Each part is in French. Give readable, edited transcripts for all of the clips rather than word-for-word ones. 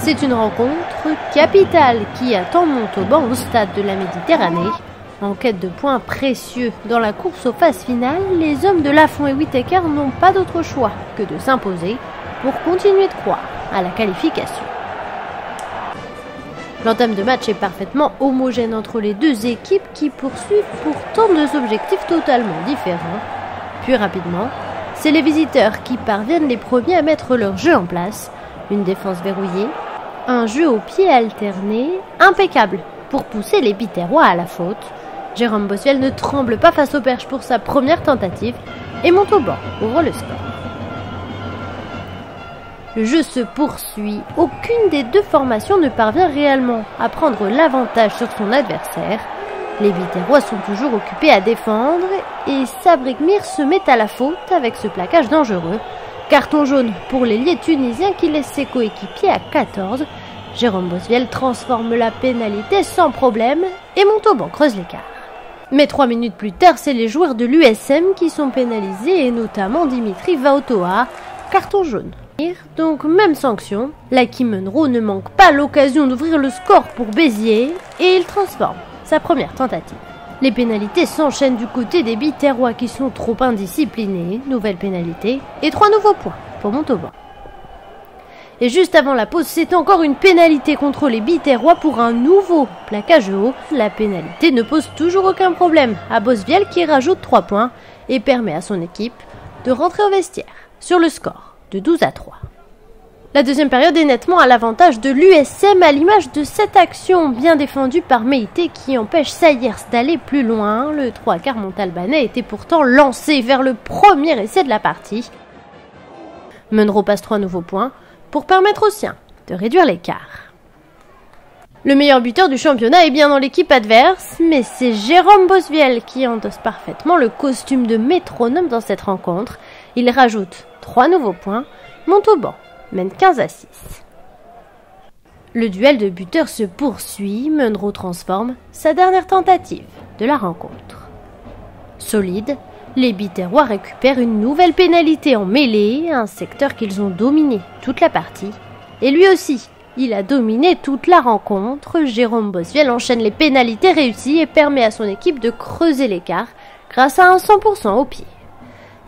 C'est une rencontre capitale qui attend Montauban au stade de la Méditerranée. En quête de points précieux dans la course aux phases finales, les hommes de Lafont et Whittaker n'ont pas d'autre choix que de s'imposer pour continuer de croire à la qualification. L'entame de match est parfaitement homogène entre les deux équipes qui poursuivent pourtant deux objectifs totalement différents. Puis rapidement, c'est les visiteurs qui parviennent les premiers à mettre leur jeu en place. Une défense verrouillée, un jeu au pied alterné, impeccable pour pousser les Biterrois à la faute. Jérôme Bossuel ne tremble pas face au perche pour sa première tentative et Montauban ouvre le score. Le jeu se poursuit, aucune des deux formations ne parvient réellement à prendre l'avantage sur son adversaire. Les Biterrois sont toujours occupés à défendre et Sabrikmir se met à la faute avec ce plaquage dangereux. Carton jaune pour l'ailier tunisien qui laisse ses coéquipiers à 14. Jérôme Bossuel transforme la pénalité sans problème et Montauban creuse l'écart. Mais 3 minutes plus tard, c'est les joueurs de l'USM qui sont pénalisés et notamment Dimitri Vaotoa. Carton jaune. Donc même sanction, Lucky Munro ne manque pas l'occasion d'ouvrir le score pour Béziers et il transforme sa première tentative. Les pénalités s'enchaînent du côté des Biterrois qui sont trop indisciplinés. Nouvelle pénalité et 3 nouveaux points pour Montauban. Et juste avant la pause, c'est encore une pénalité contre les Biterrois pour un nouveau plaquage haut. La pénalité ne pose toujours aucun problème à Bossuel qui rajoute 3 points et permet à son équipe de rentrer au vestiaire sur le score de 12-3. La deuxième période est nettement à l'avantage de l'USM à l'image de cette action bien défendue par Meïté qui empêche Sayers d'aller plus loin. Le 3/4 montalbanais était pourtant lancé vers le premier essai de la partie. Munro passe 3 nouveaux points pour permettre aux siens de réduire l'écart. Le meilleur buteur du championnat est bien dans l'équipe adverse, mais c'est Jérôme Bossuel qui endosse parfaitement le costume de métronome dans cette rencontre. Il rajoute 3 nouveaux points. Montauban mène 15-6. Le duel de buteurs se poursuit. Munro transforme sa dernière tentative de la rencontre. Solide, les Biterrois récupèrent une nouvelle pénalité en mêlée, un secteur qu'ils ont dominé toute la partie. Et lui aussi, il a dominé toute la rencontre. Jérôme Bossuel enchaîne les pénalités réussies et permet à son équipe de creuser l'écart grâce à un 100% au pied.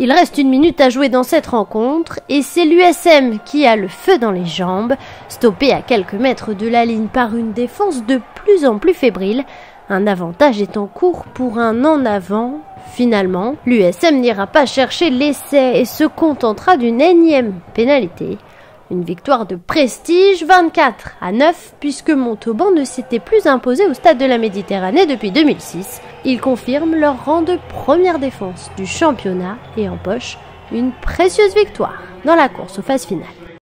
Il reste 1 minute à jouer dans cette rencontre et c'est l'USM qui a le feu dans les jambes, stoppé à quelques mètres de la ligne par une défense de plus en plus fébrile. Un avantage est en cours pour un en avant. Finalement, l'USM n'ira pas chercher l'essai et se contentera d'une énième pénalité. Une victoire de prestige 24-9 puisque Montauban ne s'était plus imposé au stade de la Méditerranée depuis 2006. Ils confirment leur rang de première défense du championnat et empochent une précieuse victoire dans la course aux phases finales.